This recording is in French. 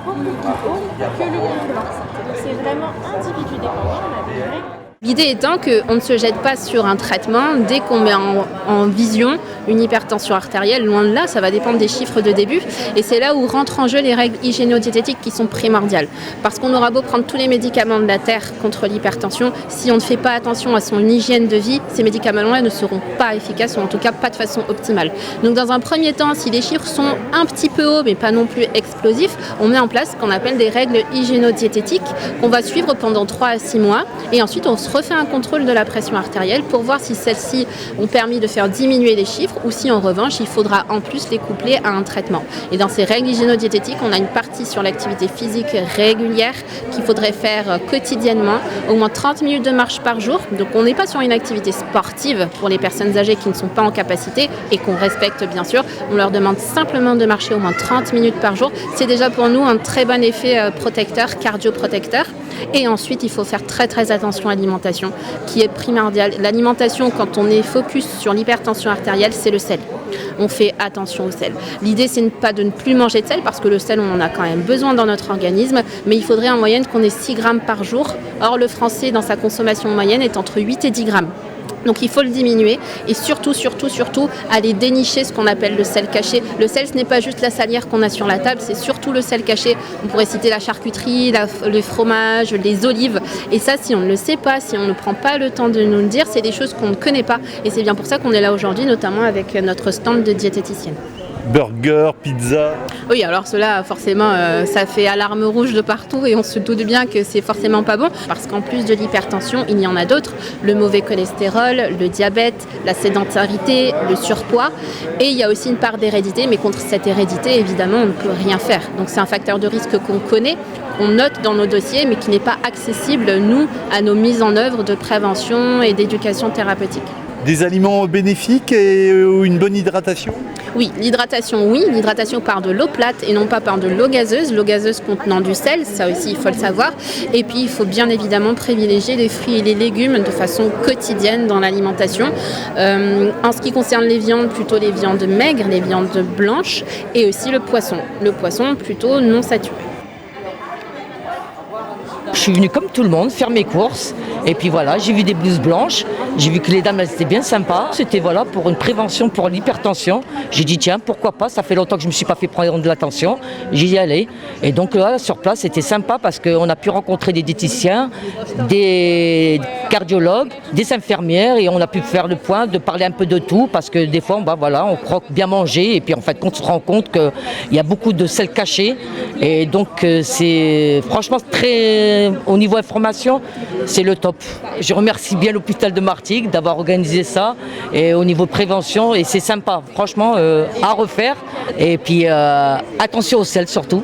beaucoup plus haut que le complément. Donc c'est vraiment individu dépendant, on a des règles. L'idée étant qu'on ne se jette pas sur un traitement dès qu'on met en vision une hypertension artérielle. Loin de là, ça va dépendre des chiffres de début. Et c'est là où rentrent en jeu les règles hygiéno-diététiques qui sont primordiales. Parce qu'on aura beau prendre tous les médicaments de la Terre contre l'hypertension, si on ne fait pas attention à son hygiène de vie, ces médicaments-là ne seront pas efficaces, ou en tout cas pas de façon optimale. Donc dans un premier temps, si les chiffres sont un petit peu hauts, mais pas non plus explosifs, on met en place ce qu'on appelle des règles hygiéno-diététiques qu'on va suivre pendant 3 à 6 mois. Et ensuite, on se refait un contrôle de la pression artérielle pour voir si celles-ci ont permis de faire diminuer les chiffres ou si en revanche il faudra en plus les coupler à un traitement. Et dans ces règles hygiéno-diététiques, on a une partie sur l'activité physique régulière qu'il faudrait faire quotidiennement, au moins 30 minutes de marche par jour. Donc on n'est pas sur une activité sportive pour les personnes âgées qui ne sont pas en capacité et qu'on respecte bien sûr. On leur demande simplement de marcher au moins 30 minutes par jour. C'est déjà pour nous un très bon effet protecteur, cardioprotecteur. Et ensuite, il faut faire très très attention à l'alimentation qui est primordiale. L'alimentation, quand on est focus sur l'hypertension artérielle, c'est le sel. On fait attention au sel. L'idée, c'est pas de ne plus manger de sel parce que le sel, on en a quand même besoin dans notre organisme, mais il faudrait en moyenne qu'on ait 6 grammes par jour. Or, le Français, dans sa consommation moyenne, est entre 8 et 10 grammes. Donc il faut le diminuer et surtout aller dénicher ce qu'on appelle le sel caché. Le sel, ce n'est pas juste la salière qu'on a sur la table, c'est surtout le sel caché. On pourrait citer la charcuterie, le fromage, les olives. Et ça, si on ne le sait pas, si on ne prend pas le temps de nous le dire, c'est des choses qu'on ne connaît pas. Et c'est bien pour ça qu'on est là aujourd'hui, notamment avec notre stand de diététicienne. Burger, pizza. Oui, alors cela, forcément, ça fait alarme rouge de partout et on se doute bien que c'est forcément pas bon parce qu'en plus de l'hypertension, il y en a d'autres. Le mauvais cholestérol, le diabète, la sédentarité, le surpoids et il y a aussi une part d'hérédité, mais contre cette hérédité, évidemment, on ne peut rien faire. Donc c'est un facteur de risque qu'on connaît, qu'on note dans nos dossiers, mais qui n'est pas accessible, nous, à nos mises en œuvre de prévention et d'éducation thérapeutique. Des aliments bénéfiques et une bonne hydratation ? Oui, l'hydratation par de l'eau plate et non pas par de l'eau gazeuse contenant du sel, ça aussi il faut le savoir. Et puis il faut bien évidemment privilégier les fruits et les légumes de façon quotidienne dans l'alimentation. En ce qui concerne les viandes, plutôt les viandes maigres, les viandes blanches et aussi le poisson plutôt non saturé. Je suis venue comme tout le monde faire mes courses et puis voilà, j'ai vu des blouses blanches, j'ai vu que les dames elles étaient bien sympas. C'était voilà pour une prévention pour l'hypertension. J'ai dit tiens pourquoi pas, ça fait longtemps que je me suis pas fait prendre de la tension, j'y y allais. Et donc là sur place c'était sympa parce qu'on a pu rencontrer des diététiciens, des cardiologues, des infirmières et on a pu faire le point, de parler un peu de tout parce que des fois on croit bien manger et puis en fait on se rend compte qu'il y a beaucoup de sel caché et donc c'est franchement très au niveau information c'est le top. Je remercie bien l'hôpital de Martigues d'avoir organisé ça et au niveau prévention et c'est sympa franchement à refaire et puis attention au sel surtout.